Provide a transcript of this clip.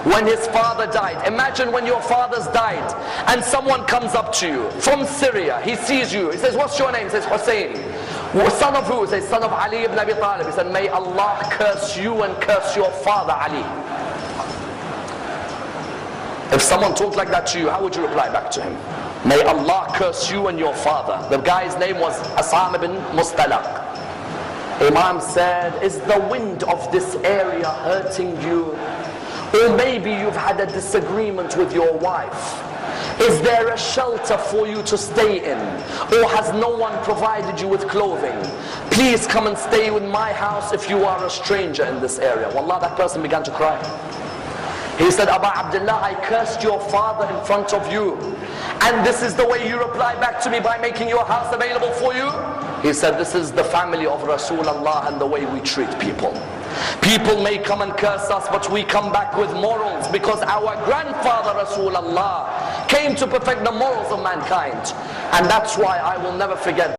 when his father died. Imagine when your father's died and someone comes up to you from Syria. He sees you. He says, what's your name? He says, Hussein. Son of who? He says, son of Ali ibn Abi Talib. He said, may Allah curse you and curse your father Ali. If someone talked like that to you, how would you reply back to him? May Allah curse you and your father. The guy's name was Asam ibn Mustalaq. Imam said, is the wind of this area hurting you? Or maybe you've had a disagreement with your wife. Is there a shelter for you to stay in? Or has no one provided you with clothing? Please come and stay in my house if you are a stranger in this area. Wallah, that person began to cry. He said, Aba Abdullah, I cursed your father in front of you. And this is the way you reply back to me, by making your house available for you? He said, this is the family of Rasulullah and the way we treat people. People may come and curse us, but we come back with morals, because our grandfather Rasulullah came to perfect the morals of mankind. And that's why I will never forget